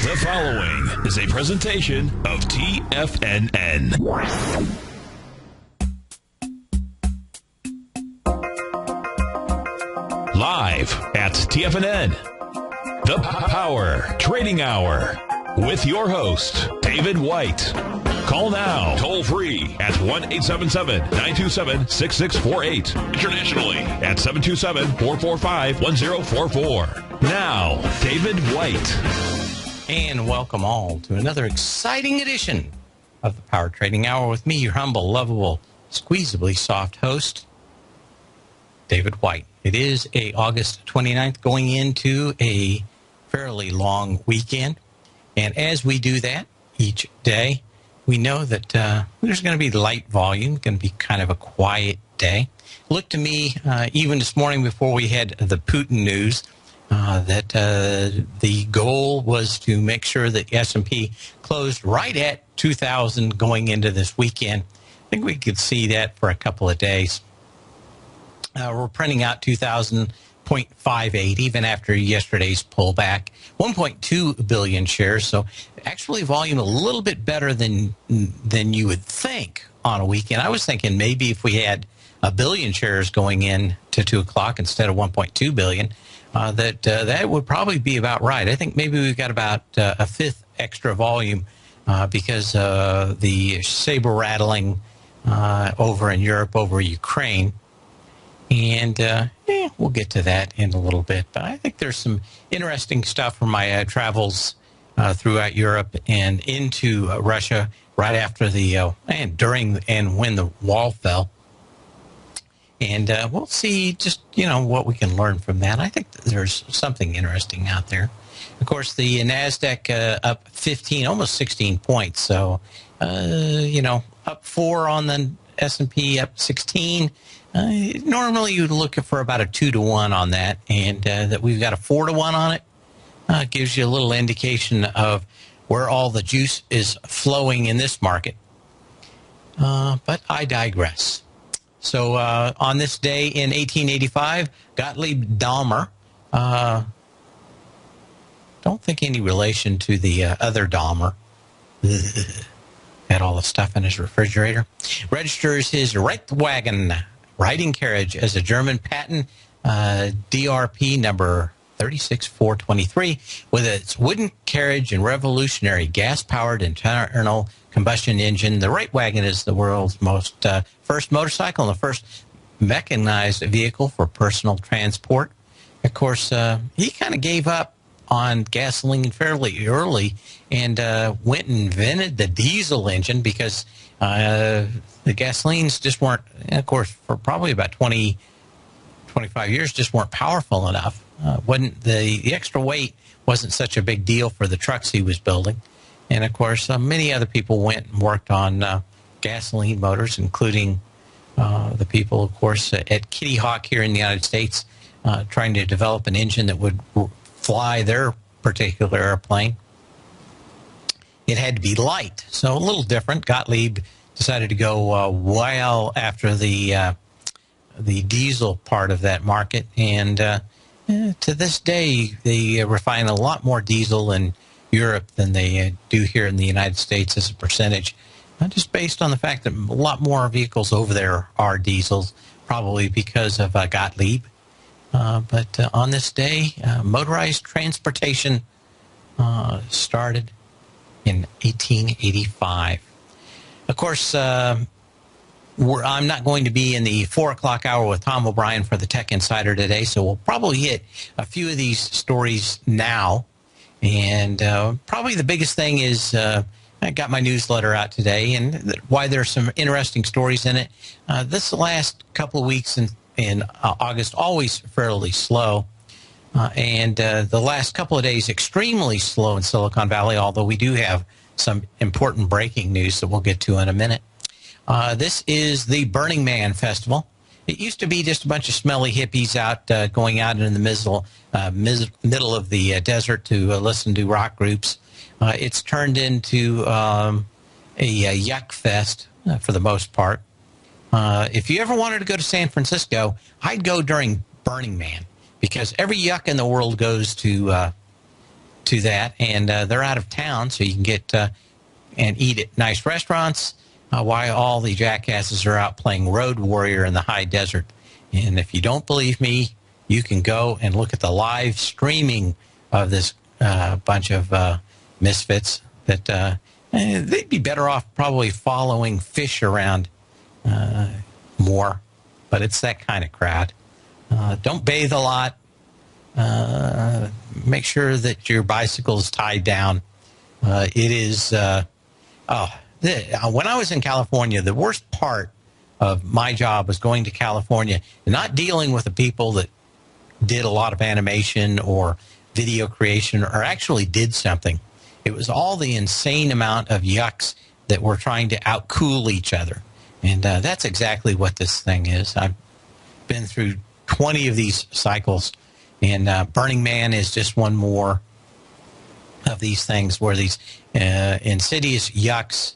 The following is a presentation of TFNN. Live at TFNN, the Power Trading Hour, with your host, David White. Call now, toll free at 1-877-927-6648. Internationally at 727-445-1044. Now, David White. And welcome all to another exciting edition of the Power Trading Hour with me, your humble, lovable, squeezably soft host, David White. It is August 29th, going into a fairly long weekend. And as we do that each day, we know that there's going to be light volume, going to be kind of a quiet day. Looked to me, even this morning before we had the Putin news, that the goal was to make sure that S&P closed right at 2,000 going into this weekend. I think we could see that for a couple of days. We're printing out 2,000.58 even after yesterday's pullback. 1.2 billion shares, so actually volume a little bit better than you would think on a weekend. I was thinking maybe if we had a billion shares going in to 2 o'clock instead of 1.2 billion, that would probably be about right. I think maybe we've got about a fifth extra volume because the saber rattling over in Europe over Ukraine. And we'll get to that in a little bit. But I think there's some interesting stuff from my travels throughout Europe and into Russia right after the and during and when the wall fell. And we'll see just, what we can learn from that. I think there's something interesting out there. Of course, the NASDAQ up 15, almost 16 points. So, up 4 on the S&P, up 16. Normally you'd look for about a 2-to-1 on that, and that we've got a 4-to-1 on it gives you a little indication of where all the juice is flowing in this market. But I digress. So on this day in 1885, Gottlieb Daimler, don't think any relation to the other Dahmer, had all the stuff in his refrigerator, registers his Reitwagen riding carriage as a German patent, DRP number 36423, with its wooden carriage and revolutionary gas-powered internal combustion engine. The Reitwagen is the world's first motorcycle and the first mechanized vehicle for personal transport. Of course, he kind of gave up on gasoline fairly early and went and invented the diesel engine because the gasolines just weren't, of course, for probably about 25 years, just weren't powerful enough. Wasn't the extra weight wasn't such a big deal for the trucks he was building. And, of course, many other people went and worked on gasoline motors, including the people, of course, at Kitty Hawk here in the United States, trying to develop an engine that would fly their particular airplane. It had to be light, so a little different. Gottlieb decided to go well after the diesel part of that market, and to this day, they refine a lot more diesel in Europe than they do here in the United States as a percentage, just based on the fact that a lot more vehicles over there are diesels, probably because of Gottlieb. But on this day, motorized transportation started in 1885. Of course, I'm not going to be in the 4 o'clock hour with Tom O'Brien for the Tech Insider today, so we'll probably hit a few of these stories now. And probably the biggest thing is I got my newsletter out today, and why there's some interesting stories in it. This last couple of weeks in August, always fairly slow. And the last couple of days, extremely slow in Silicon Valley, although we do have some important breaking news that we'll get to in a minute. This is the Burning Man Festival. It used to be just a bunch of smelly hippies out going out in the middle of the desert to listen to rock groups. It's turned into a yuck fest for the most part. If you ever wanted to go to San Francisco, I'd go during Burning Man, because every yuck in the world goes to to that, and they're out of town, so you can get and eat at nice restaurants while all the jackasses are out playing Road Warrior in the high desert. And if you don't believe me, you can go and look at the live streaming of this bunch of misfits that they'd be better off probably following fish around more, but it's that kind of crowd. Don't bathe a lot. Make sure that your bicycle is tied down. It is, when I was in California, the worst part of my job was going to California and not dealing with the people that did a lot of animation or video creation or actually did something. It was all the insane amount of yucks that were trying to outcool each other. And that's exactly what this thing is. I've been through 20 of these cycles, and Burning Man is just one more of these things where these insidious yucks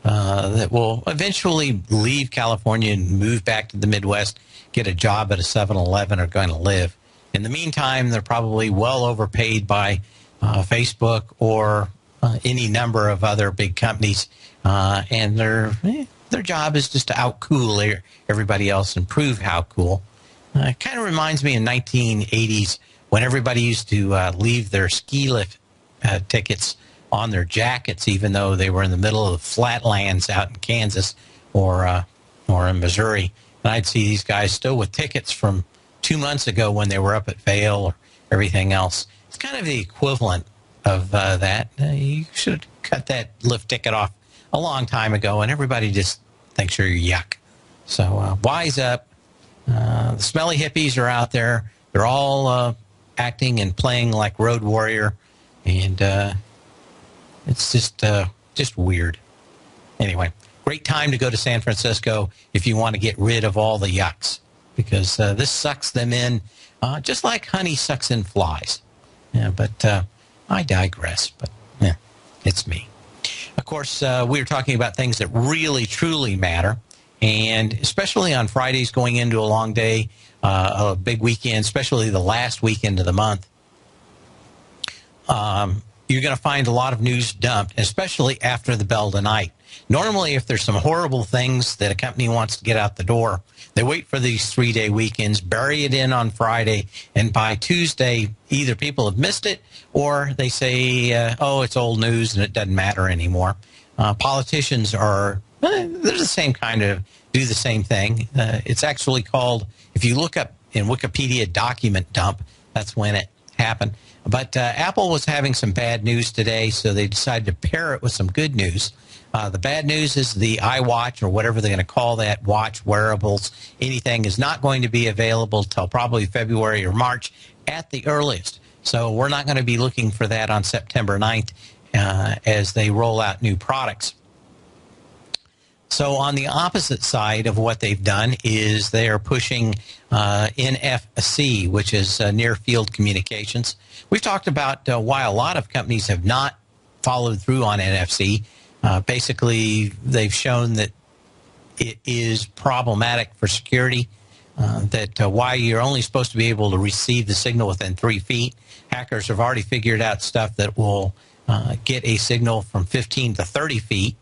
that will eventually leave California and move back to the Midwest, get a job at a 7-Eleven, are going to live. In the meantime, they're probably well overpaid by Facebook or any number of other big companies, and their job is just to outcool everybody else and prove how cool. It kind of reminds me in 1980s when everybody used to leave their ski lift tickets on their jackets, even though they were in the middle of flatlands out in Kansas or in Missouri. And I'd see these guys still with tickets from 2 months ago when they were up at Vail or everything else. It's kind of the equivalent of that. You should have cut that lift ticket off a long time ago, and everybody just thinks you're yuck. So wise up. The smelly hippies are out there. They're all acting and playing like Road Warrior, and it's just weird. Anyway, great time to go to San Francisco if you want to get rid of all the yucks, because this sucks them in just like honey sucks in flies. Yeah, but I digress, but yeah, it's me. Of course, we were talking about things that really, truly matter, and especially on Fridays going into a long day, a big weekend, especially the last weekend of the month, you're going to find a lot of news dumped, especially after the bell tonight. Normally, if there's some horrible things that a company wants to get out the door, they wait for these 3-day weekends, bury it in on Friday, and by Tuesday, either people have missed it or they say, oh, it's old news and it doesn't matter anymore. Politicians are, they're the same kind of, do the same thing. It's actually called, if you look up in Wikipedia document dump, that's when it happened. But Apple was having some bad news today, so they decided to pair it with some good news. The bad news is the iWatch, or whatever they're going to call that, watch, wearables, anything is not going to be available till probably February or March at the earliest. So we're not going to be looking for that on September 9th as they roll out new products. So on the opposite side of what they've done is they are pushing NFC, which is near field communications. We've talked about why a lot of companies have not followed through on NFC. Basically, they've shown that it is problematic for security, that why you're only supposed to be able to receive the signal within 3 feet. Hackers have already figured out stuff that will get a signal from 15 to 30 feet,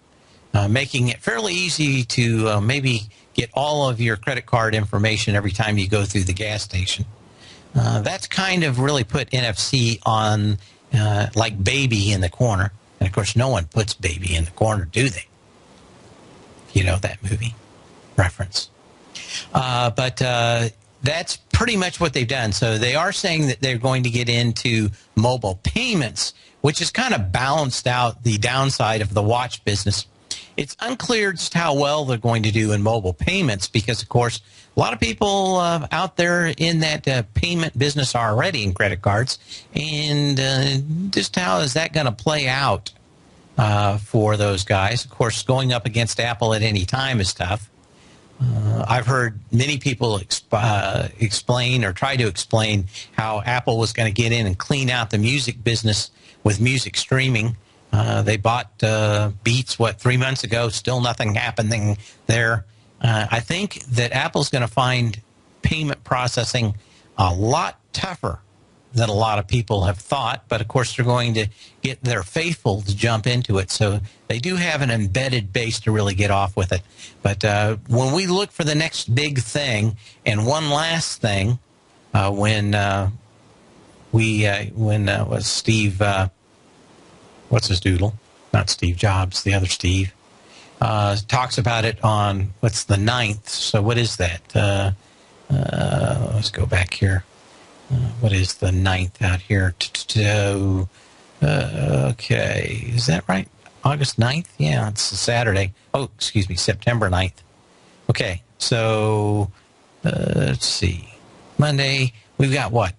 making it fairly easy to maybe get all of your credit card information every time you go through the gas station. That's kind of really put NFC on like Baby in the corner. And, of course, no one puts Baby in the corner, do they? You know that movie reference. But that's pretty much what they've done. So they are saying that they're going to get into mobile payments, which has kind of balanced out the downside of the watch business. It's unclear just how well they're going to do in mobile payments because, of course, a lot of people out there in that payment business are already in credit cards. And just how is that going to play out for those guys? Of course, going up against Apple at any time is tough. I've heard many people explain or try to explain how Apple was going to get in and clean out the music business with music streaming. They bought Beats, 3 months ago? Still nothing happening there. I think that Apple's going to find payment processing a lot tougher than a lot of people have thought, but of course they're going to get their faithful to jump into it. So they do have an embedded base to really get off with it. But when we look for the next big thing, and one last thing, when was Steve, what's his doodle? Not Steve Jobs, the other Steve, talks about it on, what's the 9th? So what is that? Let's go back here. What is the 9th out here? Okay, is that right? August 9th? Yeah, it's a Saturday. Oh, excuse me, September 9th. Okay, so let's see. Monday, we've got what,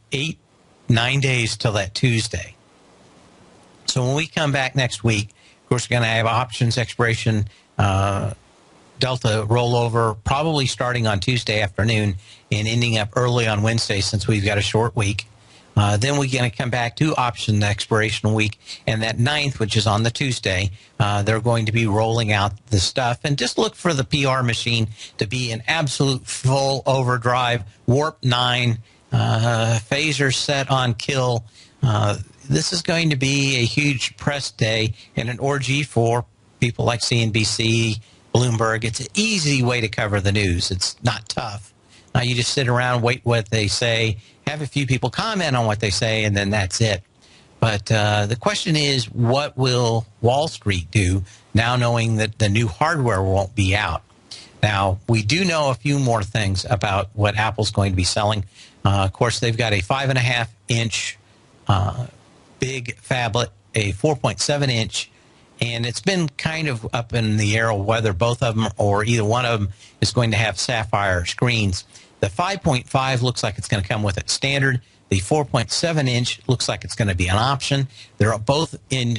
9 days till that Tuesday. So when we come back next week, of course, we're going to have options expiration, Delta rollover, probably starting on Tuesday afternoon and ending up early on Wednesday since we've got a short week. Then we're going to come back to option expiration week, and that 9th, which is on the Tuesday, they're going to be rolling out the stuff. And just look for the PR machine to be in absolute full overdrive, warp 9, phaser set on kill. This is going to be a huge press day and an orgy for people like CNBC, Bloomberg. It's an easy way to cover the news. It's not tough. You just sit around, wait what they say, have a few people comment on what they say, and then that's it. But the question is, what will Wall Street do now knowing that the new hardware won't be out? Now, we do know a few more things about what Apple's going to be selling. Of course, they've got a 5.5-inch big phablet, a 4.7-inch, and it's been kind of up in the air whether both of them or either one of them is going to have sapphire screens. The 5.5 looks like it's going to come with it standard. The 4.7-inch looks like it's going to be an option. They're both in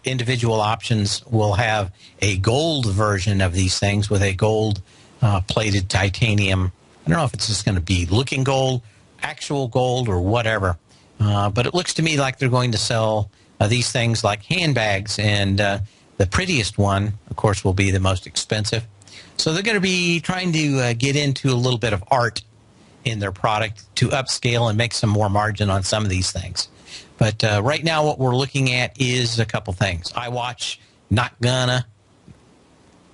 individual options. Will have a gold version of these things with a gold plated titanium. I don't know if it's just going to be looking gold, actual gold, or whatever. But it looks to me like they're going to sell these things like handbags, and the prettiest one, of course, will be the most expensive. So they're going to be trying to get into a little bit of art in their product to upscale and make some more margin on some of these things. But right now what we're looking at is a couple things. iWatch, not gonna,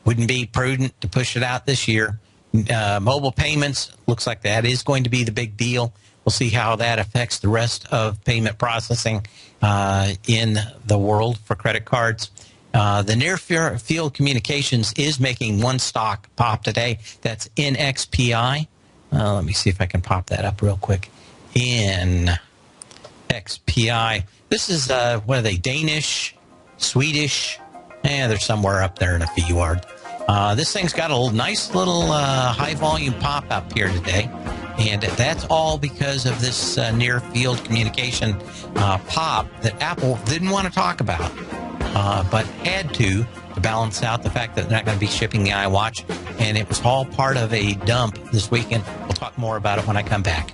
wouldn't be prudent to push it out this year. Mobile payments, looks like that is going to be the big deal. We'll see how that affects the rest of payment processing in the world for credit cards. The near-field communications is making one stock pop today. That's NXPI. Let me see if I can pop that up real quick. NXPI. This is, what are they, Danish, Swedish? They're somewhere up there in a fjord. This thing's got a nice little high-volume pop up here today. And that's all because of this near-field communication pop that Apple didn't want to talk about, but had to balance out the fact that they're not going to be shipping the iWatch. And it was all part of a dump this weekend. We'll talk more about it when I come back.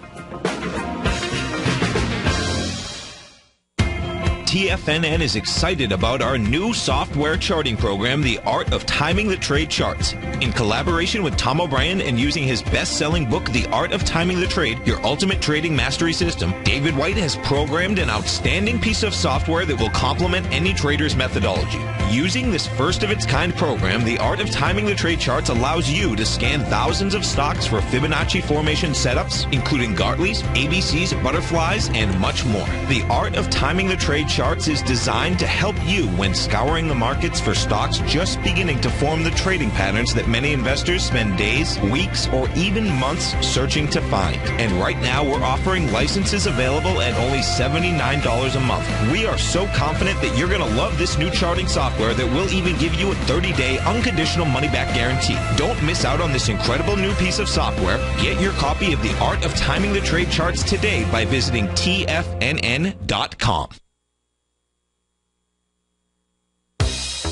TFNN is excited about our new software charting program, The Art of Timing the Trade Charts. In collaboration with Tom O'Brien and using his best-selling book, The Art of Timing the Trade, Your Ultimate Trading Mastery System, DavidWhite has programmed an outstanding piece of software that will complement any trader's methodology. Using this first-of-its-kind program, The Art of Timing the Trade Charts allows you to scan thousands of stocks for Fibonacci formation setups, including Gartley's, ABC's, butterflies, and much more. The Art of Timing the Trade Charts is designed to help you when scouring the markets for stocks just beginning to form the trading patterns that many investors spend days, weeks, or even months searching to find. And right now, we're offering licenses available at only $79 a month. We are so confident that you're going to love this new charting software that will even give you a 30-day unconditional money-back guarantee. Don't miss out on this incredible new piece of software. Get your copy of The Art of Timing the Trade Charts today by visiting TFNN.com.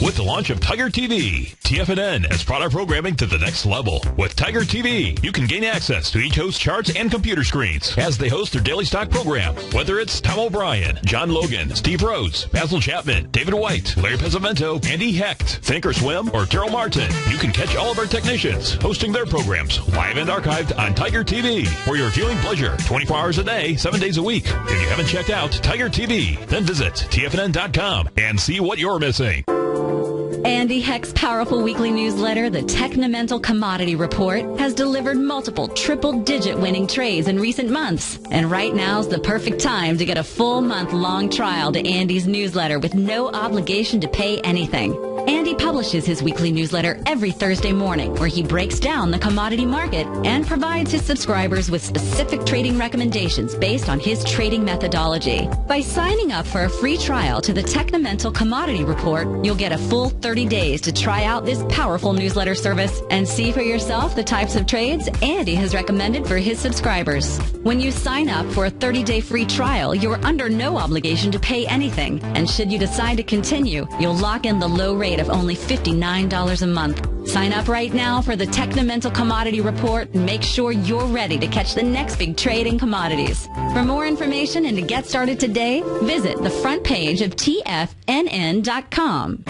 with the launch of Tiger TV. TFNN has brought our programming to the next level. With Tiger TV, you can gain access to each host's charts and computer screens as they host their daily stock program. Whether it's Tom O'Brien, John Logan, Steve Rhodes, Basil Chapman, David White, Larry Pesavento, Andy Hecht, Thinkorswim, or Terrell Martin, you can catch all of our technicians hosting their programs live and archived on Tiger TV for your viewing pleasure 24 hours a day, 7 days a week. If you haven't checked out Tiger TV, then visit TFNN.com and see what you're missing. Andy Hecht's powerful weekly newsletter, the Technomental Commodity Report, has delivered multiple triple-digit winning trades in recent months. And right now's the perfect time to get a full month-long trial to Andy's newsletter with no obligation to pay anything. Andy publishes his weekly newsletter every Thursday morning, where he breaks down the commodity market and provides his subscribers with specific trading recommendations based on his trading methodology. By signing up for a free trial to the Technomental Commodity Report, you'll get a full 30 days to try out this powerful newsletter service and see for yourself the types of trades Andy has recommended for his subscribers. When you sign up for a 30-day free trial, you're under no obligation to pay anything. And should you decide to continue, you'll lock in the low rate of only $59 a month. Sign up right now for the Technomental Commodity Report and make sure you're ready to catch the next big trade in commodities. For more information and to get started today, visit the front page of TFNN.com.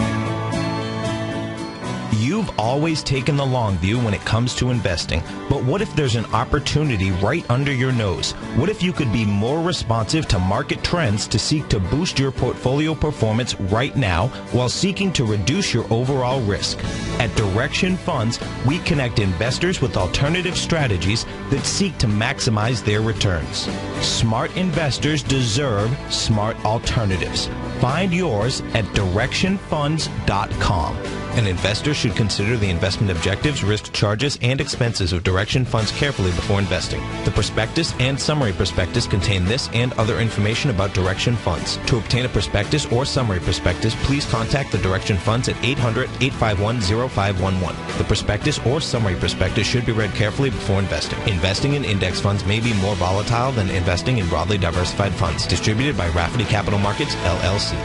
You've always taken the long view when it comes to investing, but what if there's an opportunity right under your nose? What if you could be more responsive to market trends to seek to boost your portfolio performance right now while seeking to reduce your overall risk? At Direction Funds, we connect investors with alternative strategies that seek to maximize their returns. Smart investors deserve smart alternatives. Find yours at directionfunds.com. An investor should consider the investment objectives, risk charges, and expenses of Direction Funds carefully before investing. The prospectus and summary prospectus contain this and other information about Direction Funds. To obtain a prospectus or summary prospectus, please contact the Direction Funds at 800-851-0511. The prospectus or summary prospectus should be read carefully before investing. Investing in index funds may be more volatile than investing in broadly diversified funds. Distributed by Rafferty Capital Markets, LLC.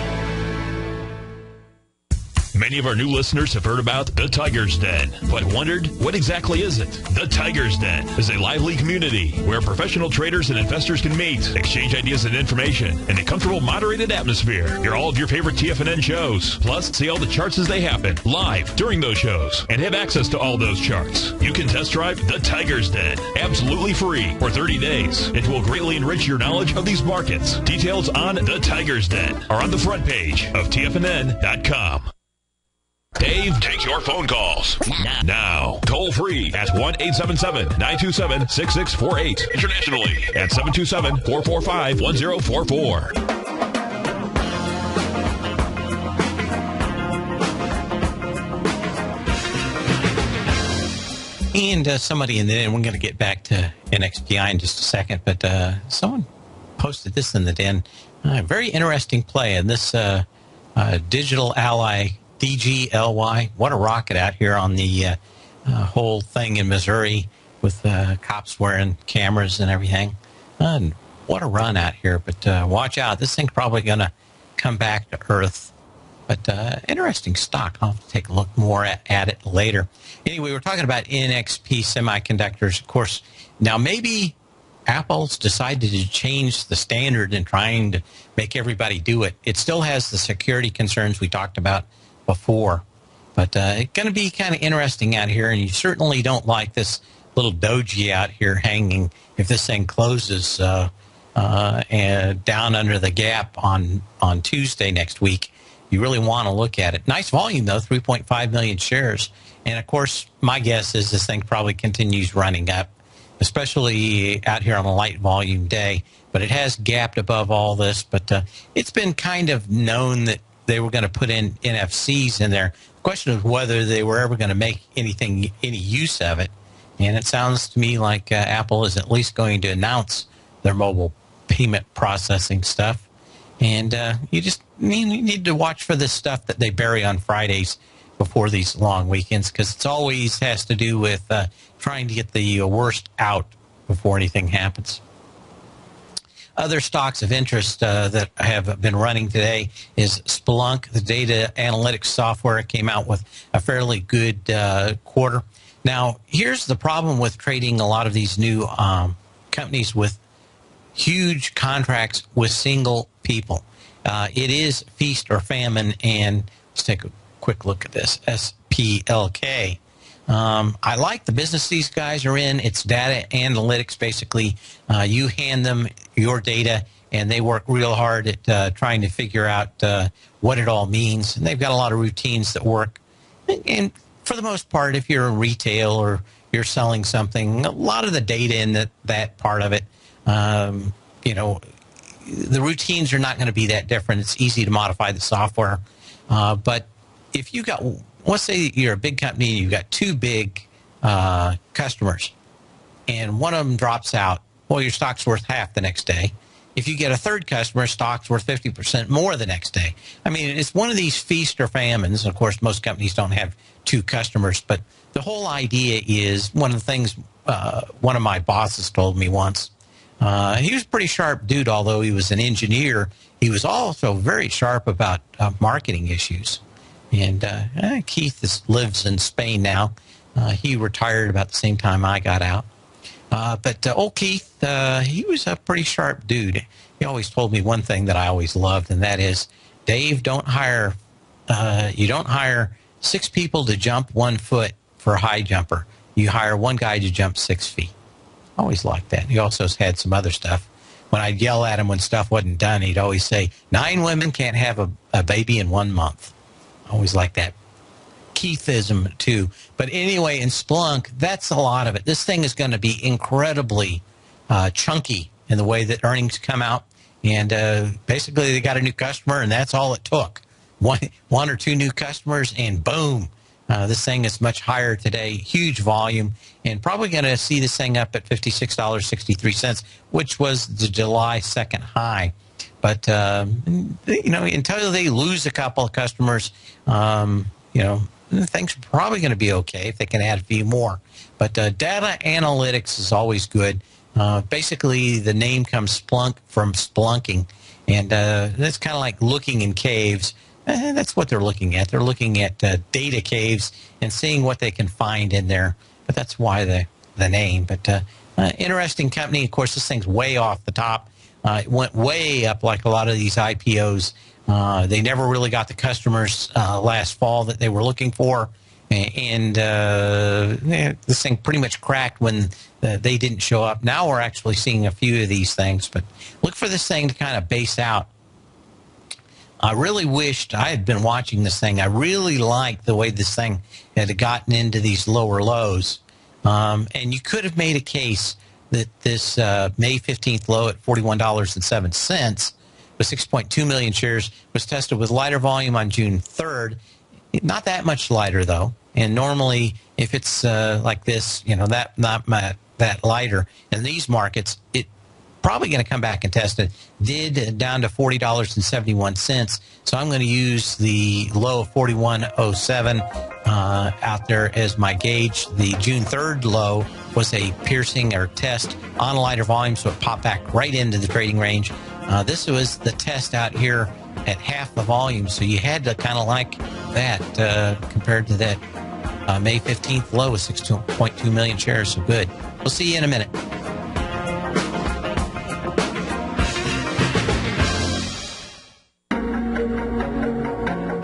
Many of our new listeners have heard about the Tiger's Den, but wondered, what exactly is it? The Tiger's Den is a lively community where professional traders and investors can meet, exchange ideas and information in a comfortable, moderated atmosphere. Hear all of your favorite TFNN shows, plus see all the charts as they happen, live during those shows, and have access to all those charts. You can test drive the Tiger's Den, absolutely free, for 30 days. It will greatly enrich your knowledge of these markets. Details on the Tiger's Den are on the front page of TFNN.com. Dave takes your phone calls now. Toll free at 1-877-927-6648. Internationally at 727-445-1044. And somebody in the den, we're going to get back to NXPI in just a second, but someone posted this in the den. Very interesting play in this Digital Ally DGLY. What a rocket out here on the whole thing in Missouri with cops wearing cameras and everything. And what a run out here. But watch out. This thing's probably going to come back to earth. But interesting stock. I'll have to take a look more at it later. Anyway, we're talking about NXP Semiconductors. Of course, now maybe Apple's decided to change the standard in trying to make everybody do it. It still has the security concerns we talked about before, but it's going to be kind of interesting out here, and you certainly don't like this little doji out here hanging if this thing closes and down under the gap on Tuesday next week. You really want to look at it. Nice volume, though, 3.5 million shares. And, of course, my guess is this thing probably continues running up, especially out here on a light volume day. But it has gapped above all this. But it's been kind of known that they were going to put in NFCs in there. The question is whether they were ever going to make any use of it. And it sounds to me like Apple is at least going to announce their mobile payment processing stuff. And you just need to watch for this stuff that they bury on Fridays before these long weekends, because it always has to do with trying to get the worst out before anything happens. Other stocks of interest that have been running today is Splunk, the data analytics software. Came out with a fairly good quarter. Now, here's the problem with trading a lot of these new companies with huge contracts with single people. It is feast or famine, and let's take a quick look at this, SPLK. I like the business these guys are in. It's data analytics, basically. You hand them your data, and they work real hard at trying to figure out what it all means. And they've got a lot of routines that work. And for the most part, if you're in retail or you're selling something, a lot of the data in that part of it, the routines are not going to be that different. It's easy to modify the software. But if you got, let's say you're a big company and you've got two big customers, and one of them drops out, well, your stock's worth half the next day. If you get a third customer, stock's worth 50% more the next day. I mean, it's one of these feast or famines. Of course, most companies don't have two customers, but the whole idea is one of the things one of my bosses told me once. He was a pretty sharp dude, although he was an engineer. He was also very sharp about marketing issues. And Keith lives in Spain now. He retired about the same time I got out. But old Keith, he was a pretty sharp dude. He always told me one thing that I always loved, and that is, Dave, you don't hire 6 people to jump 1 foot for a high jumper. You hire one guy to jump 6 feet. I always liked that. He also had some other stuff. When I'd yell at him when stuff wasn't done, he'd always say, 9 women can't have a baby in 1 month. I always liked that. Keithism too. But anyway, in Splunk, that's a lot of it. This thing is going to be incredibly chunky in the way that earnings come out. And basically, they got a new customer, and that's all it took. One or two new customers, and boom. This thing is much higher today, huge volume, and probably going to see this thing up at $56.63, which was the July 2nd high. But, until they lose a couple of customers, things are probably going to be okay if they can add a few more. But data analytics is always good. Basically, the name comes Splunk from spelunking, and that's kind of like looking in caves. That's what they're looking at. They're looking at data caves and seeing what they can find in there. But that's why the name. But interesting company. Of course, this thing's way off the top. It went way up like a lot of these IPOs. They never really got the customers last fall that they were looking for. And this thing pretty much cracked when they didn't show up. Now we're actually seeing a few of these things. But look for this thing to kind of base out. I really wished I had been watching this thing. I really liked the way this thing had gotten into these lower lows. And you could have made a case that this May 15th low at $41.07 with 6.2 million shares was tested with lighter volume on June 3rd. Not that much lighter, though. And normally, if it's like this, that lighter in these markets, it probably going to come back and test it. Did down to $40.71. So I'm going to use the low of 41.07 out there as my gauge. The June 3rd low was a piercing or test on lighter volume, so it popped back right into the trading range. This was the test out here at half the volume, so you had to kind of like that compared to that May 15th low of 6.2 million shares. So good. We'll see you in a minute.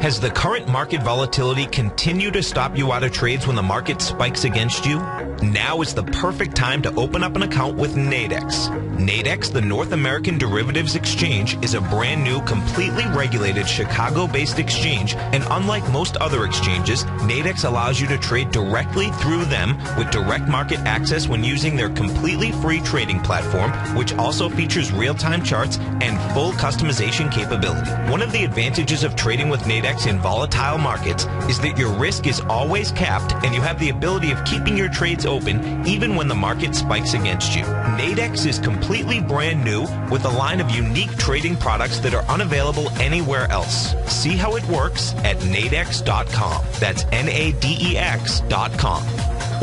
Has the current market volatility continued to stop you out of trades when the market spikes against you? Now is the perfect time to open up an account with Nadex. Nadex, the North American Derivatives Exchange, is a brand new, completely regulated Chicago-based exchange, and unlike most other exchanges, Nadex allows you to trade directly through them with direct market access when using their completely free trading platform, which also features real-time charts and full customization capability. One of the advantages of trading with Nadex in volatile markets is that your risk is always capped and you have the ability of keeping your trades open even when the market spikes against you. Nadex is completely brand new with a line of unique trading products that are unavailable anywhere else. See how it works at nadex.com. That's Nadex.com.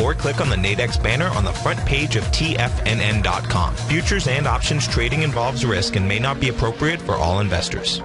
or click on the Nadex banner on the front page of TFNN.com. Futures and options trading involves risk and may not be appropriate for all investors.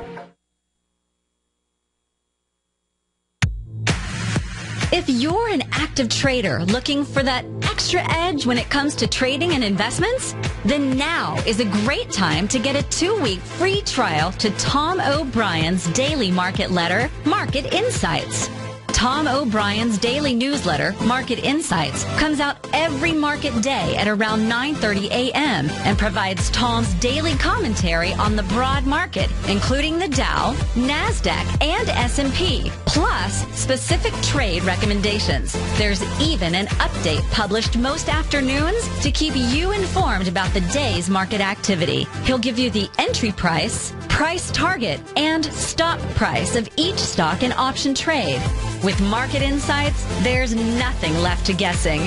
If you're an active trader looking for that extra edge when it comes to trading and investments, then now is a great time to get a 2-week free trial to Tom O'Brien's daily market letter, Market Insights. Tom O'Brien's daily newsletter, Market Insights, comes out every market day at around 9:30 a.m. and provides Tom's daily commentary on the broad market, including the Dow, NASDAQ, and S&P, plus specific trade recommendations. There's even an update published most afternoons to keep you informed about the day's market activity. He'll give you the entry price, price target, and stop price of each stock and option trade. With Market Insights, there's nothing left to guessing.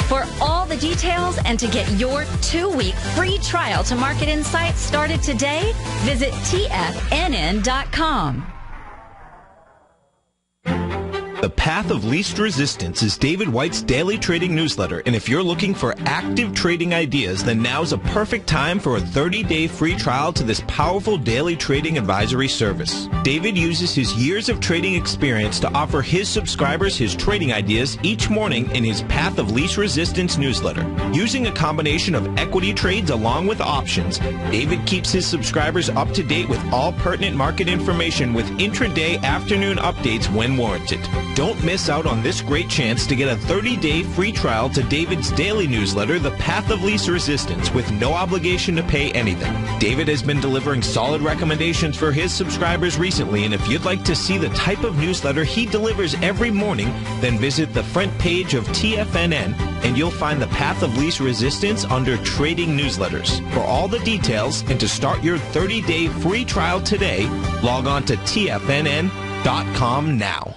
For all the details and to get your 2-week free trial to Market Insights started today, visit TFNN.com. The Path of Least Resistance is DavidWhite's daily trading newsletter, and if you're looking for active trading ideas, then now's a perfect time for a 30-day free trial to this powerful daily trading advisory service. David uses his years of trading experience to offer his subscribers his trading ideas each morning in his Path of Least Resistance newsletter. Using a combination of equity trades along with options, David keeps his subscribers up to date with all pertinent market information with intraday afternoon updates when warranted. Don't miss out on this great chance to get a 30-day free trial to David's daily newsletter, The Path of Least Resistance, with no obligation to pay anything. David has been delivering solid recommendations for his subscribers recently, and if you'd like to see the type of newsletter he delivers every morning, then visit the front page of TFNN, and you'll find The Path of Least Resistance under Trading Newsletters. For all the details and to start your 30-day free trial today, log on to TFNN.com now.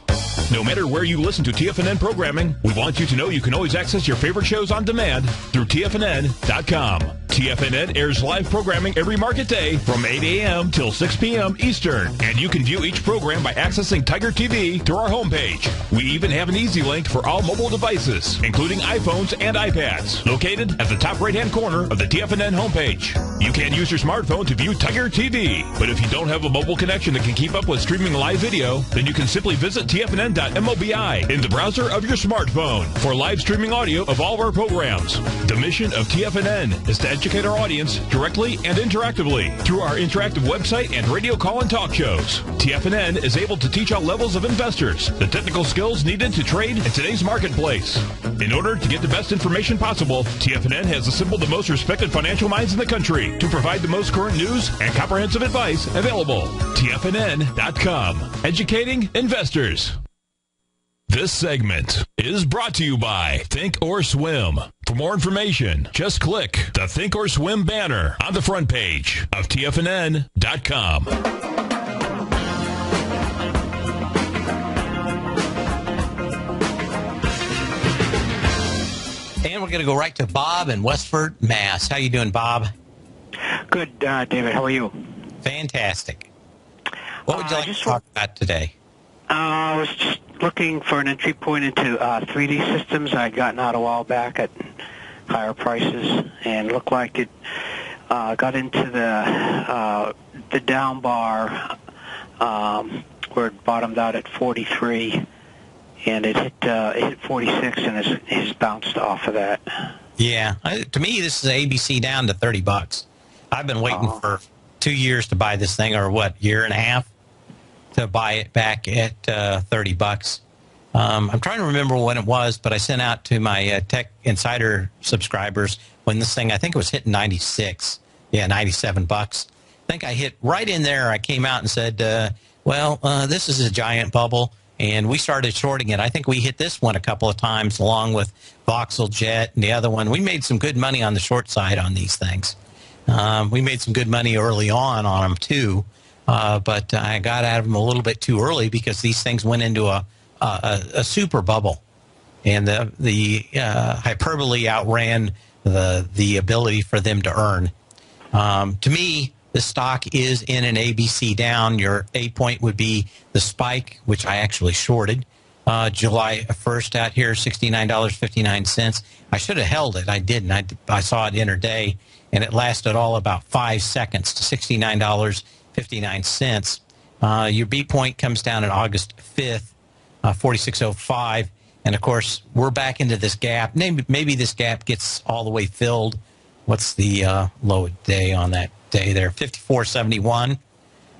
No matter where you listen to TFNN programming, we want you to know you can always access your favorite shows on demand through TFNN.com. TFNN airs live programming every market day from 8 a.m. till 6 p.m. Eastern, and you can view each program by accessing Tiger TV through our homepage. We even have an easy link for all mobile devices, including iPhones and iPads, located at the top right-hand corner of the TFNN homepage. You can use your smartphone to view Tiger TV, but if you don't have a mobile connection that can keep up with streaming live video, then you can simply visit TFNN.mobi in the browser of your smartphone for live streaming audio of all of our programs. The mission of TFNN is to educate our audience directly and interactively through our interactive website and radio call and talk shows. TFNN is able to teach all levels of investors the technical skills needed to trade in today's marketplace. In order to get the best information possible, TFNN has assembled the most respected financial minds in the country to provide the most current news and comprehensive advice available. TFNN.com. Educating investors. This segment is brought to you by Think or Swim. For more information, just click the Think or Swim banner on the front page of TFNN.com. And we're going to go right to Bob in Westford, Mass. How you doing, Bob? Good, David. How are you? Fantastic. What would you like to talk about today? I was just looking for an entry point into 3D systems. I'd gotten out a while back at higher prices, and looked like it got into the down bar where it bottomed out at 43, and it hit 46 and has bounced off of that. Yeah, to me, this is ABC down to $30. I've been waiting for 2 years to buy this thing, or what, year and a half to buy it back at $30. I'm trying to remember when it was, but I sent out to my Tech Insider subscribers when this thing, I think it was hitting 96. Yeah, $97. I think I hit right in there. I came out and said, this is a giant bubble, and we started shorting it. I think we hit this one a couple of times along with Voxel Jet and the other one. We made some good money on the short side on these things. We made some good money early on them, too. But I got out of them a little bit too early because these things went into a super bubble, and the hyperbole outran the ability for them to earn. To me, the stock is in an ABC down. Your A point would be the spike, which I actually shorted. July 1st out here, $69.59. I should have held it. I didn't. I saw it intraday, and it lasted all about 5 seconds to $69.59. Your B point comes down at August 5th, 46.05. And, of course, we're back into this gap. Maybe this gap gets all the way filled. What's the low day on that day there? 54.71.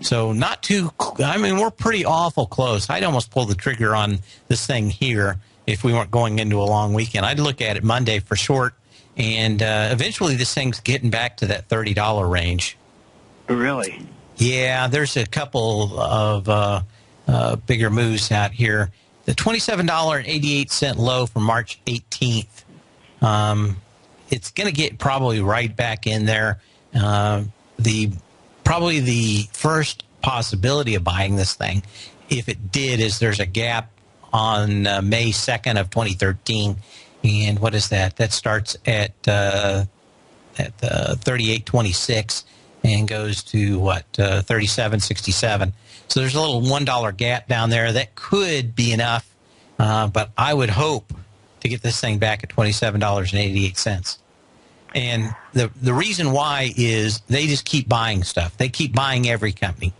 So not too, I mean, we're pretty awful close. I'd almost pull the trigger on this thing here if we weren't going into a long weekend. I'd look at it Monday for short, and eventually this thing's getting back to that $30 range. Really? Yeah, there's a couple of bigger moves out here. The $27.88 low from March 18th, it's going to get probably right back in there. Probably the first possibility of buying this thing, if it did, is there's a gap on May 2nd of 2013. And what is that? That starts at 38.26 and goes to, 37.67. So there's a little $1 gap down there. That could be enough, but I would hope to get this thing back at $27.88. And the reason why is they just keep buying stuff. They keep buying every company.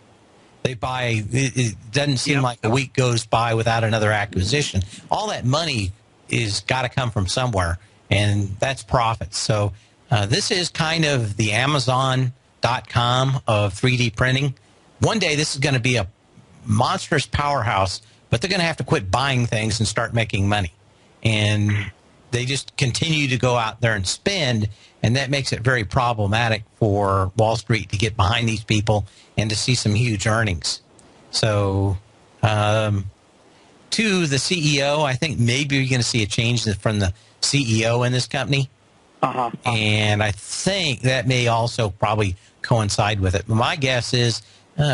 They buy, it doesn't seem like a week goes by without another acquisition. All that money is got to come from somewhere, and that's profits. So this is kind of the Amazon.com of 3D printing. One day this is going to be a monstrous powerhouse, but they're going to have to quit buying things and start making money. And they just continue to go out there and spend, and that makes it very problematic for Wall Street to get behind these people and to see some huge earnings. So to the CEO, I think maybe you're going to see a change from the CEO in this company. And I think that may also probably coincide with it. My guess is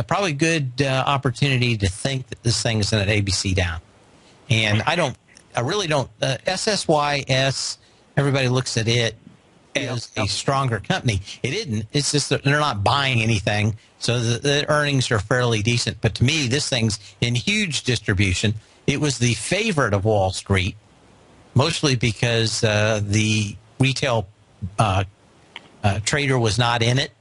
probably a good opportunity to think that this thing is an ABC down. And I really don't. SSYS, everybody looks at it as a stronger company. It isn't. It's just that they're not buying anything, so the earnings are fairly decent. But to me, this thing's in huge distribution. It was the favorite of Wall Street, mostly because the retail trader was not in it,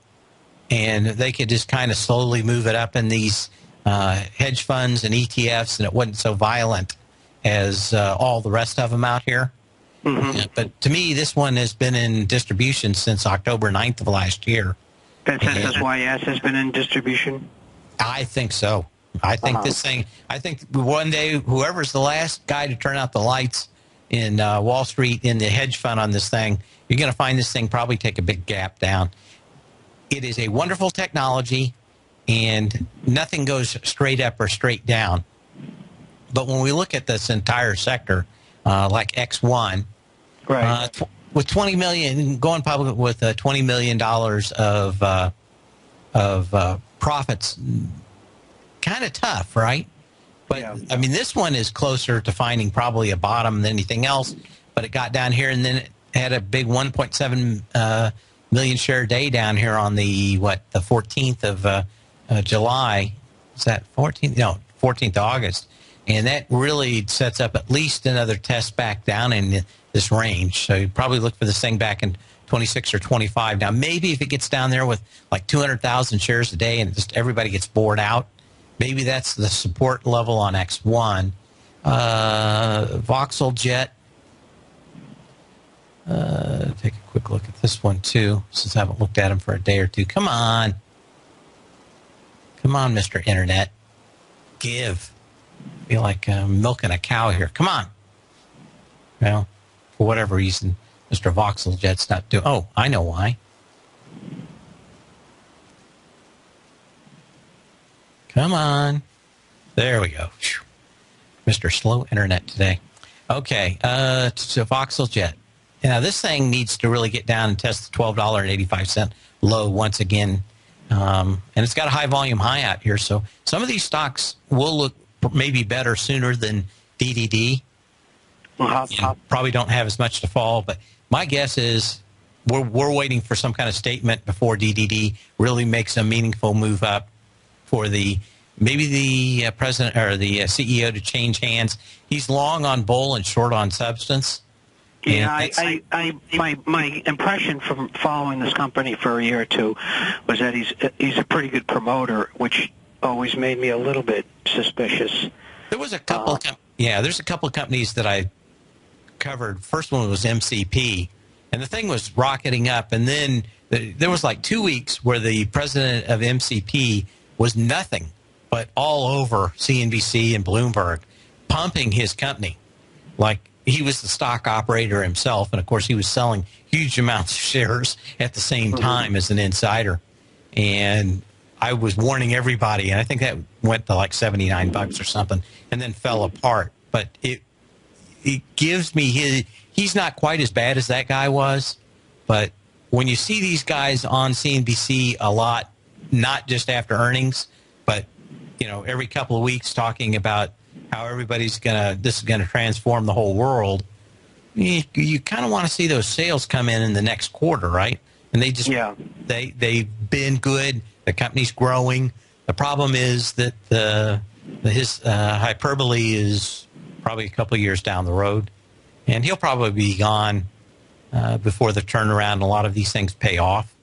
and they could just kind of slowly move it up in these hedge funds and ETFs, and it wasn't so violent as all the rest of them out here. But to me, this one has been in distribution since October 9th of last year. That SSYS has been in distribution? I think so. I think this thing, I think one day, whoever's the last guy to turn out the lights in Wall Street in the hedge fund on this thing, you're going to find this thing probably take a big gap down. It is a wonderful technology, and nothing goes straight up or straight down. But when we look at this entire sector, like X1, right, with $20 million, going public with $20 million of profits, kind of tough, right? But yeah. I mean, this one is closer to finding probably a bottom than anything else. But it got down here, and then it had a big 1.7 million share day down here on the the 14th of July. Is that 14th? No, 14th of August. And that really sets up at least another test back down in this range. So you probably look for this thing back in 26 or 25. Now, maybe if it gets down there with like 200,000 shares a day and just everybody gets bored out, maybe that's the support level on X1. Voxel Jet. Take a quick look at this one, too, since I haven't looked at them for a day or two. Come on. Come on, Mr. Internet. Give. I feel like milking a cow here. Come on. Well, for whatever reason, Mr. Voxel Jet's not doing... Oh, I know why. Come on. There we go. Mr. Slow Internet today. Okay, so Voxel Jet. Now, this thing needs to really get down and test the $12.85 low once again. And it's got a high volume high out here. So some of these stocks will look maybe better sooner than DDD. Probably don't have as much to fall. But my guess is we're waiting for some kind of statement before DDD really makes a meaningful move up for the maybe the president or the CEO to change hands. He's long on bull and short on substance. Yeah, my impression from following this company for a year or two was that he's a pretty good promoter, which always made me a little bit suspicious. There was a couple. There's a couple of companies that I covered. First one was MCP, and the thing was rocketing up. And then there was like 2 weeks where the president of MCP was nothing but all over CNBC and Bloomberg, pumping his company like he was the stock operator himself. And of course, he was selling huge amounts of shares at the same time as an insider. And I was warning everybody, and I think that went to like $79 or something, and then fell apart. But it gives me he's not quite as bad as that guy was, but when you see these guys on CNBC a lot, not just after earnings, but every couple of weeks talking about how this is gonna transform the whole world, you kind of want to see those sales come in the next quarter, right? And they just they've been good. The company's growing. The problem is that his hyperbole is probably a couple of years down the road, and he'll probably be gone before the turnaround and a lot of these things pay off.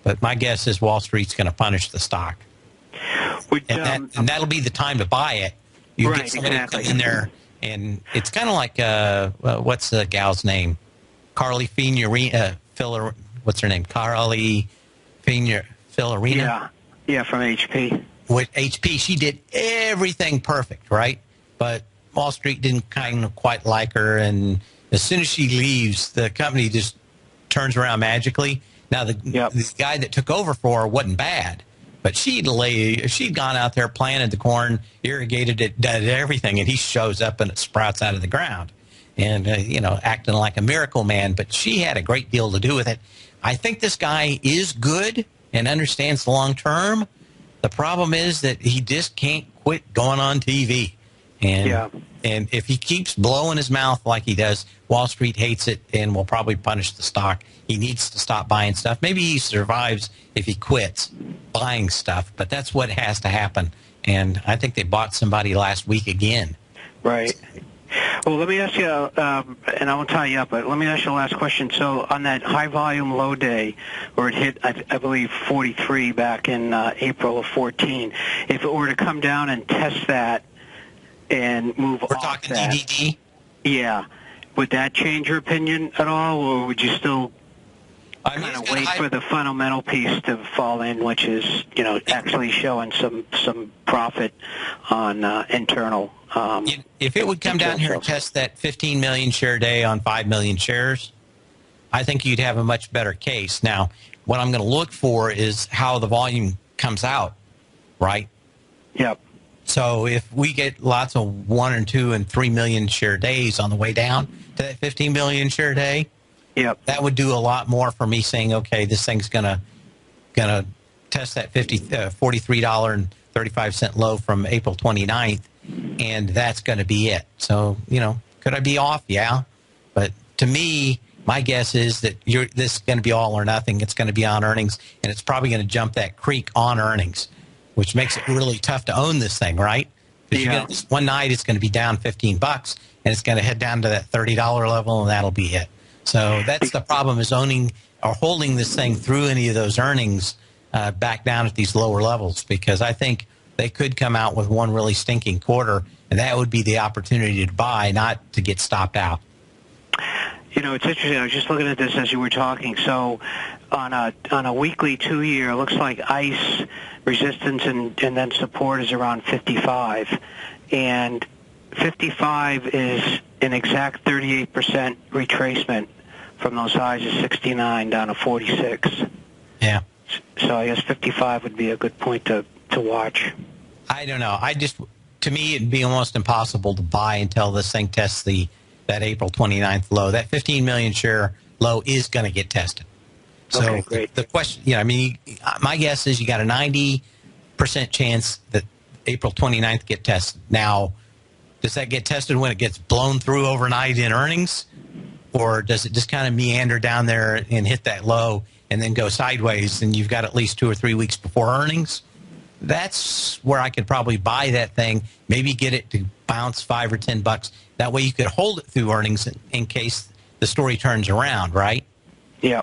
But my guess is Wall Street's going to punish the stock. And that'll be the time to buy it. You get somebody to come in there, and it's kind of like, what's the gal's name? Carly Fiorina, what's her name? Carly Fiorina? Yeah, from HP. With HP, she did everything perfect, right? But Wall Street didn't kind of quite like her, and as soon as she leaves, the company just turns around magically. Now, the guy that took over for her wasn't bad, but she'd gone out there, planted the corn, irrigated it, did everything, and he shows up and it sprouts out of the ground. And, acting like a miracle man, but she had a great deal to do with it. I think this guy is good and understands the long term. The problem is that he just can't quit going on TV. And if he keeps blowing his mouth like he does, Wall Street hates it and will probably punish the stock. He needs to stop buying stuff. Maybe he survives if he quits buying stuff, but that's what has to happen. And I think they bought somebody last week again. Right. Well, let me ask you, and I won't tie you up, but let me ask you the last question. So on that high-volume low day where it hit, I believe, 43 back in April of 14, if it were to come down and test that and move off that... We're talking EDD? Yeah. Would that change your opinion at all, or would you still kind of wait for the fundamental piece to fall in, which is, actually showing some profit on internal... if it would come down here and test that 15 million share day on 5 million shares, I think you'd have a much better case. Now, what I'm going to look for is how the volume comes out, right? Yep. So if we get lots of 1 and 2 and 3 million share days on the way down to that 15 million share day, that would do a lot more for me saying, okay, this thing's gonna test that $43.35 low from April 29th, and that's going to be it. So, could I be off? Yeah. But to me, my guess is that this is going to be all or nothing. It's going to be on earnings, and it's probably going to jump that creek on earnings, which makes it really tough to own this thing, right? Because one night it's going to be down $15, and it's going to head down to that $30 level, and that'll be it. So that's the problem, is owning or holding this thing through any of those earnings back down at these lower levels, because I think they could come out with one really stinking quarter, and that would be the opportunity to buy, not to get stopped out. It's interesting. I was just looking at this as you were talking. So on a weekly 2-year, it looks like ICE resistance and then support is around 55. And 55 is an exact 38% retracement from those highs of 69 down to 46. Yeah. So I guess 55 would be a good point to watch. I don't know. To me, it'd be almost impossible to buy until this thing tests that April 29th low. That 15 million share low is going to get tested. So okay, great. The question, my guess is you got a 90% chance that April 29th get tested. Now, does that get tested when it gets blown through overnight in earnings? Or does it just kind of meander down there and hit that low and then go sideways, and you've got at least 2 or 3 weeks before earnings? that's where I could probably buy that thing, maybe get it to bounce $5 or $10. That way you could hold it through earnings in case the story turns around, right? Yeah.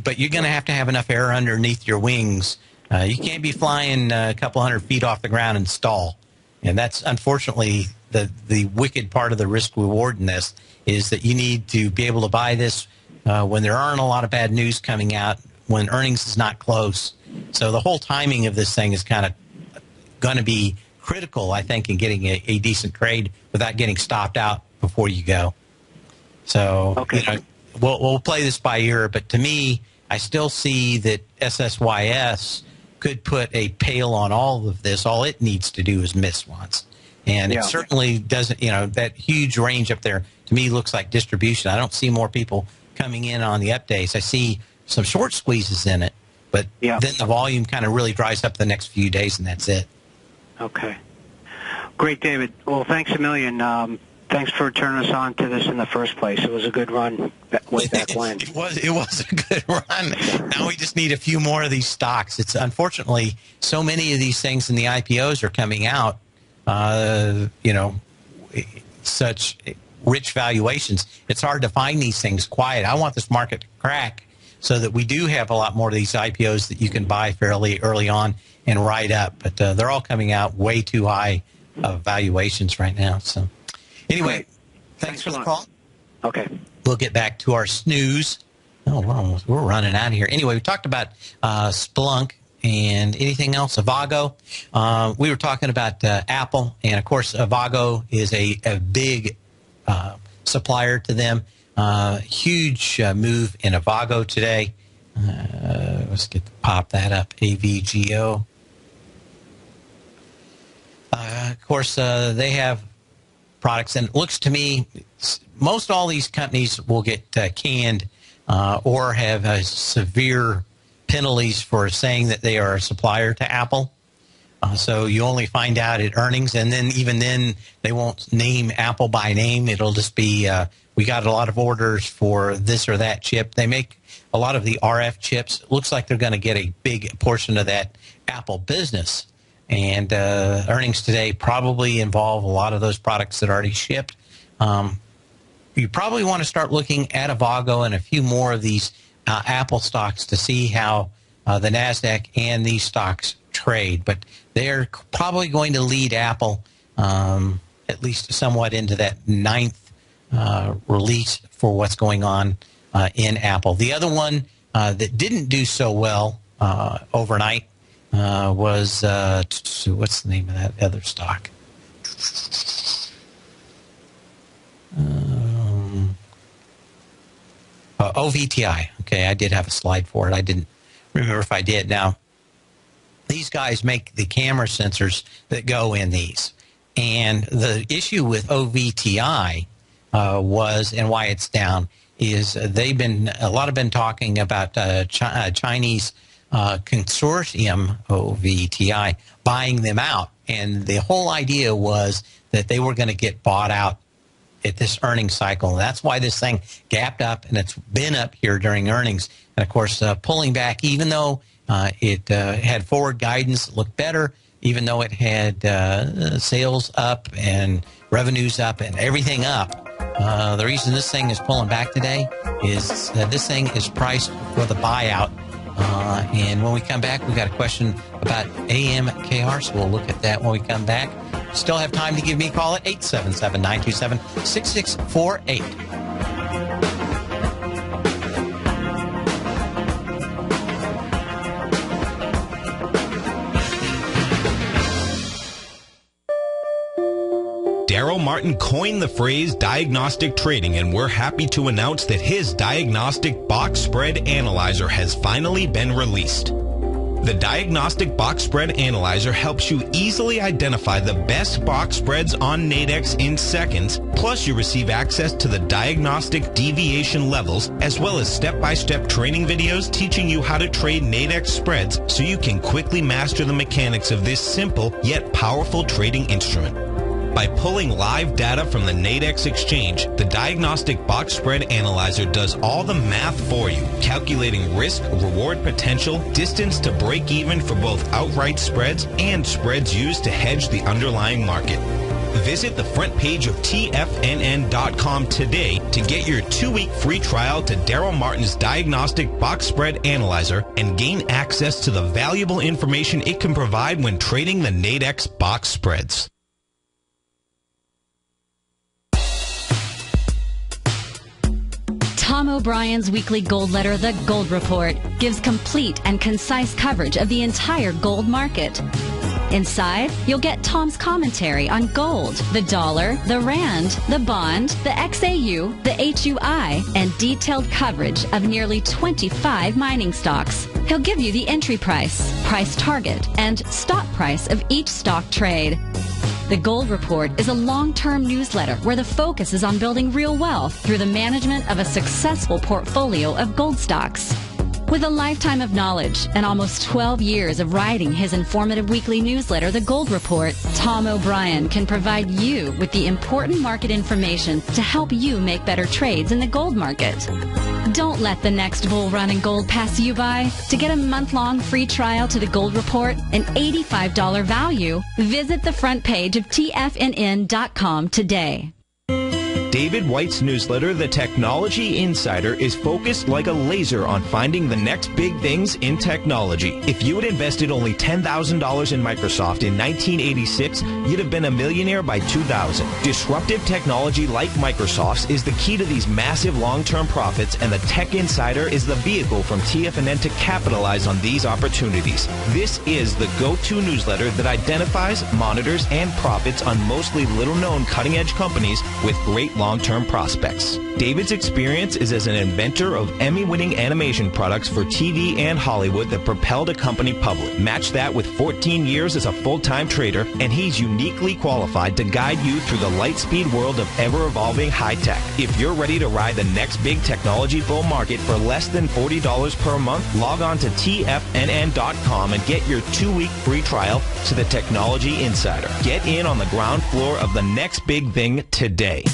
But you're going to have enough air underneath your wings. You can't be flying a couple hundred feet off the ground and stall. And that's unfortunately the wicked part of the risk reward in this, is that you need to be able to buy this when there aren't a lot of bad news coming out, when earnings is not close. So the whole timing of this thing is kind of going to be critical, I think, in getting a decent trade without getting stopped out before you go. So okay. We'll play this by ear, but to me, I still see that SSYS could put a pail on all of this. All it needs to do is miss once. And it certainly doesn't, that huge range up there, to me, looks like distribution. I don't see more people coming in on the updates. I see some short squeezes in it, but then the volume kind of really dries up the next few days, and that's it. Okay. Great, David. Well, thanks a million. Thanks for turning us on to this in the first place. It was a good run way back when. It was a good run. Now we just need a few more of these stocks. It's unfortunately so many of these things in the IPOs are coming out, such rich valuations. It's hard to find these things quiet. I want this market to crack so that we do have a lot more of these IPOs that you can buy fairly early on and ride up. But they're all coming out way too high valuations right now. So anyway, thanks for the call. Okay. We'll get back to our snooze. Oh, we're running out of here. Anyway, we talked about Splunk and anything else, Avago. We were talking about Apple, and of course, Avago is a big supplier to them. Huge move in Avago today. Let's pop that up. AVGO. Of course, they have products, and it looks to me most all these companies will get canned or have severe penalties for saying that they are a supplier to Apple. So you only find out at earnings, and then even then they won't name Apple by name. It'll just be we got a lot of orders for this or that chip. They make a lot of the RF chips. It looks like they're going to get a big portion of that Apple business. And earnings today probably involve a lot of those products that already shipped. You probably want to start looking at Avago and a few more of these Apple stocks to see how the NASDAQ and these stocks trade. But they're probably going to lead Apple at least somewhat into that ninth release for what's going on in Apple. The other one that didn't do so well overnight was, what's the name of that other stock? OVTI. Okay, I did have a slide for it. I didn't remember if I did. Now, these guys make the camera sensors that go in these. And the issue with OVTI was, and why it's down, is a lot have been talking about Chinese consortium, OVTI, buying them out. And the whole idea was that they were going to get bought out at this earnings cycle. And that's why this thing gapped up, and it's been up here during earnings. And, of course, pulling back, even though it had forward guidance that looked better, even though it had sales up and revenues up and everything up. The reason this thing is pulling back today is that this thing is priced for the buyout. And when we come back, we've got a question about AMKR, so we'll look at that when we come back. Still have time to give me a call at 877-927-6648. Daryl Martin coined the phrase diagnostic trading, and we're happy to announce that his diagnostic box spread analyzer has finally been released. The Diagnostic Box Spread Analyzer helps you easily identify the best box spreads on Nadex in seconds, plus you receive access to the diagnostic deviation levels, as well as step-by-step training videos teaching you how to trade Nadex spreads so you can quickly master the mechanics of this simple yet powerful trading instrument. By pulling live data from the Nadex exchange, the Diagnostic Box Spread Analyzer does all the math for you, calculating risk, reward potential, distance to break even for both outright spreads and spreads used to hedge the underlying market. Visit the front page of TFNN.com today to get your 2-week free trial to Daryl Martin's Diagnostic Box Spread Analyzer and gain access to the valuable information it can provide when trading the Nadex box spreads. Tom O'Brien's weekly gold letter, The Gold Report, gives complete and concise coverage of the entire gold market. Inside, you'll get Tom's commentary on gold, the dollar, the rand, the bond, the XAU, the HUI, and detailed coverage of nearly 25 mining stocks. He'll give you the entry price, price target, and stop price of each stock trade. The Gold Report is a long-term newsletter where the focus is on building real wealth through the management of a successful portfolio of gold stocks. With a lifetime of knowledge and almost 12 years of writing his informative weekly newsletter, The Gold Report, Tom O'Brien can provide you with the important market information to help you make better trades in the gold market. Don't let the next bull run in gold pass you by. To get a month-long free trial to The Gold Report, an $85 value, visit the front page of TFNN.com today. DavidWhite's newsletter, The Technology Insider, is focused like a laser on finding the next big things in technology. If you had invested only $10,000 in Microsoft in 1986, you'd have been a millionaire by 2000. Disruptive technology like Microsoft's is the key to these massive long-term profits, and the Tech Insider is the vehicle from TFNN to capitalize on these opportunities. This is the go-to newsletter that identifies, monitors, and profits on mostly little-known cutting-edge companies with great long-term prospects. David's experience is as an inventor of Emmy-winning animation products for TV and Hollywood that propelled a company public. Match that with 14 years as a full-time trader, and he's uniquely qualified to guide you through the light-speed world of ever-evolving high-tech. If you're ready to ride the next big technology bull market for less than $40 per month, log on to TFNN.com and get your 2-week free trial to the Technology Insider. Get in on the ground floor of the next big thing today.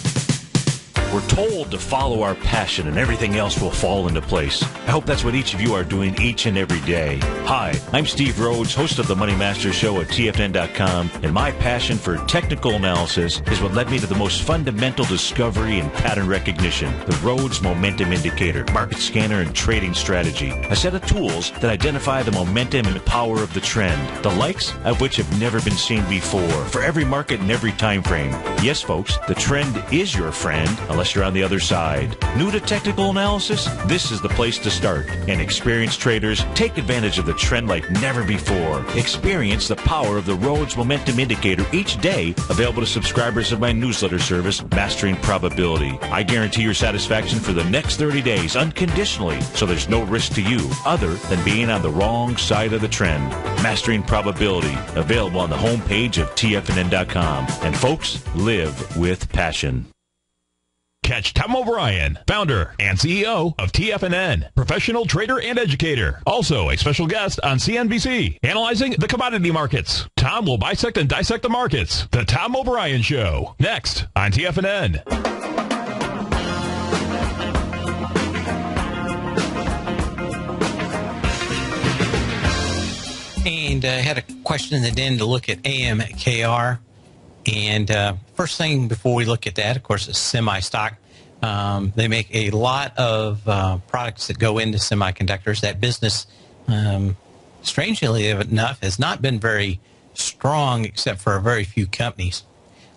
We're told to follow our passion and everything else will fall into place. I hope that's what each of you are doing each and every day. Hi, I'm Steve Rhodes, host of the Money Master Show at TFNN.com, and my passion for technical analysis is what led me to the most fundamental discovery in pattern recognition, the Rhodes Momentum Indicator, market scanner, and trading strategy. A set of tools that identify the momentum and power of the trend, the likes of which have never been seen before, for every market and every time frame. Yes, folks, the trend is your friend, unless you're on the other side. New to technical analysis? This is the place to start. And experienced traders, take advantage of the trend like never before. Experience the power of the Rhodes Momentum Indicator each day, available to subscribers of my newsletter service, Mastering Probability. I guarantee your satisfaction for the next 30 days unconditionally, so there's no risk to you other than being on the wrong side of the trend. Mastering Probability, available on the homepage of TFNN.com. And folks, live with passion. Catch Tom O'Brien, founder and CEO of TFNN, professional trader and educator. Also a special guest on CNBC, analyzing the commodity markets. Tom will bisect and dissect the markets. The Tom O'Brien Show, next on TFNN. And I had a question at the end to look at AMKR. And first thing before we look at that, of course, is semi-stock. They make a lot of products that go into semiconductors. That business, strangely enough, has not been very strong except for a very few companies.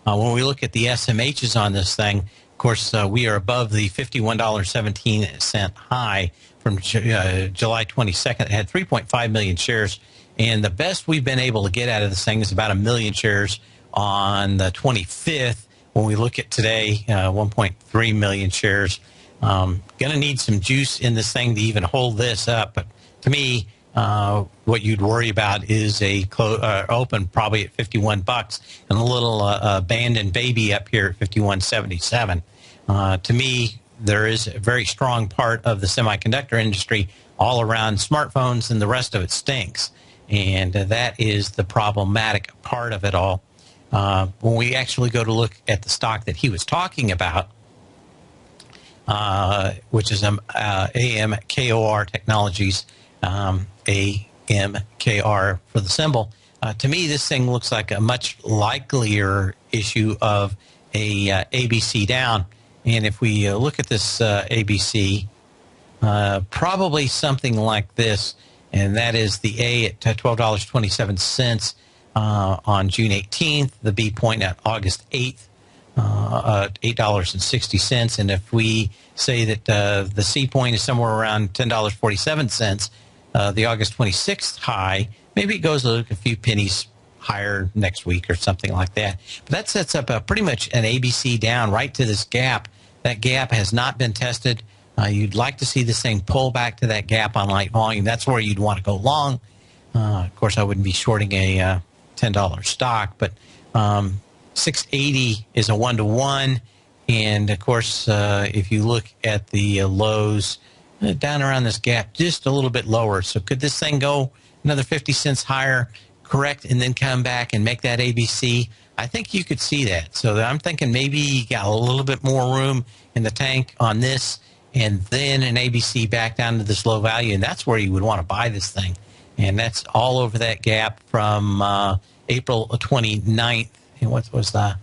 When we look at the SMHs on this thing, of course, we are above the $51.17 high from July 22nd. It had 3.5 million shares. And the best we've been able to get out of this thing is about 1 million shares on the 25th. When we look at today, 1.3 million shares. Going to need some juice in this thing to even hold this up. But to me, what you'd worry about is a open probably at $51 and a little abandoned baby up here at $51.77. To me, there is a very strong part of the semiconductor industry all around smartphones, and the rest of it stinks. And that is the problematic part of it all. When we actually go to look at the stock that he was talking about, which is AMKOR Technologies, AMKR for the symbol, to me this thing looks like a much likelier issue of a ABC down. And if we look at this ABC, probably something like this, and that is the A at $12.27 on June 18th, the B point at August 8th, $8.60. And if we say that the C point is somewhere around $10.47, the August 26th high, maybe it goes a few pennies higher next week or something like that. But that sets up pretty much an ABC down right to this gap. That gap has not been tested. You'd like to see this thing pull back to that gap on light volume. That's where you'd want to go long. Of course, I wouldn't be shorting a $10 stock, but 680 is a 1-to-1. And, of course, if you look at the lows down around this gap, just a little bit lower. So could this thing go another 50 cents higher, correct, and then come back and make that ABC? I think you could see that. So I'm thinking maybe you got a little bit more room in the tank on this, and then an ABC back down to this low value, and that's where you would want to buy this thing. And that's all over that gap from April 29th. And what was the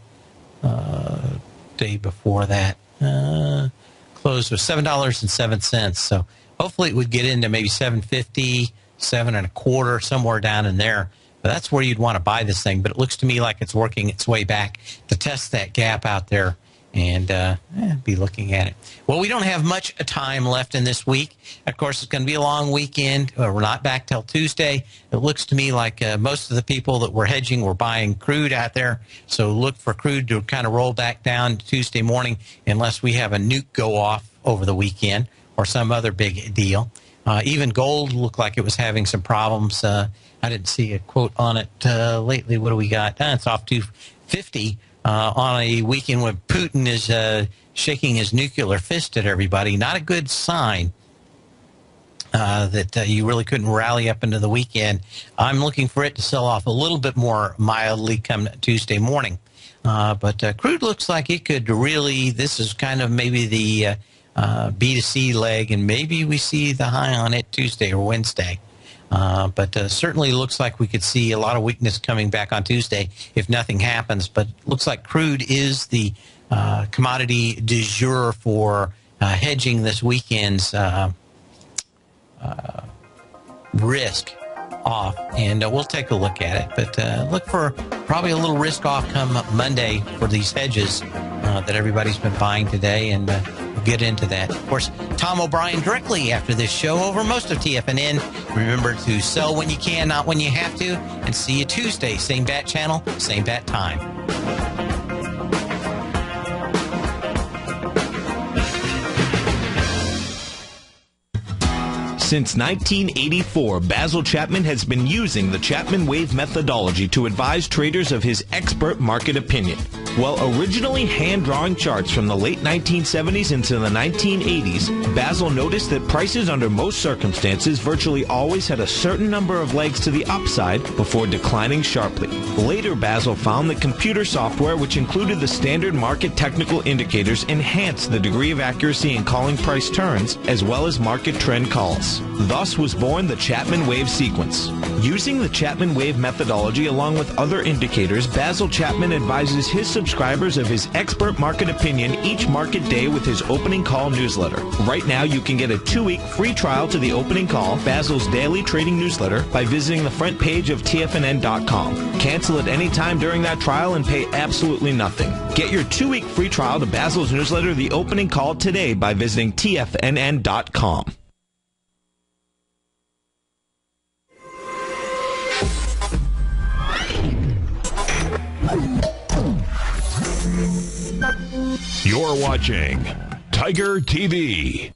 day before that? Closed was $7.07. So hopefully it would get into maybe $7.50, $7.25, somewhere down in there. But that's where you'd want to buy this thing. But it looks to me like it's working its way back to test that gap out there and be looking at it. Well, we don't have much time left in this week. Of course, it's going to be a long weekend. We're not back till Tuesday. It looks to me like most of the people that were hedging were buying crude out there. So look for crude to kind of roll back down Tuesday morning unless we have a nuke go off over the weekend or some other big deal. Even gold looked like it was having some problems. I didn't see a quote on it lately. What do we got? It's off to 50 on a weekend when Putin is shaking his nuclear fist at everybody. Not a good sign that you really couldn't rally up into the weekend. I'm looking for it to sell off a little bit more mildly come Tuesday morning. But crude looks like it could really, this is kind of maybe the B2C leg, and maybe we see the high on it Tuesday or Wednesday. But certainly looks like we could see a lot of weakness coming back on Tuesday if nothing happens. But looks like crude is the commodity du jour for hedging this weekend's risk off. And we'll take a look at it. But look for probably a little risk off come Monday for these hedges that everybody's been buying today. And we'll get into that. Of course, Tom O'Brien directly after this show over most of TFNN. Remember to sell when you can, not when you have to. And see you Tuesday. Same bat channel, same bat time. Since 1984, Basil Chapman has been using the Chapman Wave methodology to advise traders of his expert market opinion. While originally hand-drawing charts from the late 1970s into the 1980s, Basil noticed that prices under most circumstances virtually always had a certain number of legs to the upside before declining sharply. Later, Basil found that computer software, which included the standard market technical indicators, enhanced the degree of accuracy in calling price turns, as well as market trend calls. Thus was born the Chapman Wave sequence. Using the Chapman Wave methodology along with other indicators, Basil Chapman advises his subscribers of his expert market opinion each market day with his opening call newsletter. Right now, you can get a 2-week free trial to the opening call, Basil's daily trading newsletter, by visiting the front page of TFNN.com. Cancel at any time during that trial and pay absolutely nothing. Get your 2-week free trial to Basil's newsletter, The Opening Call, today by visiting TFNN.com. You're watching Tiger TV.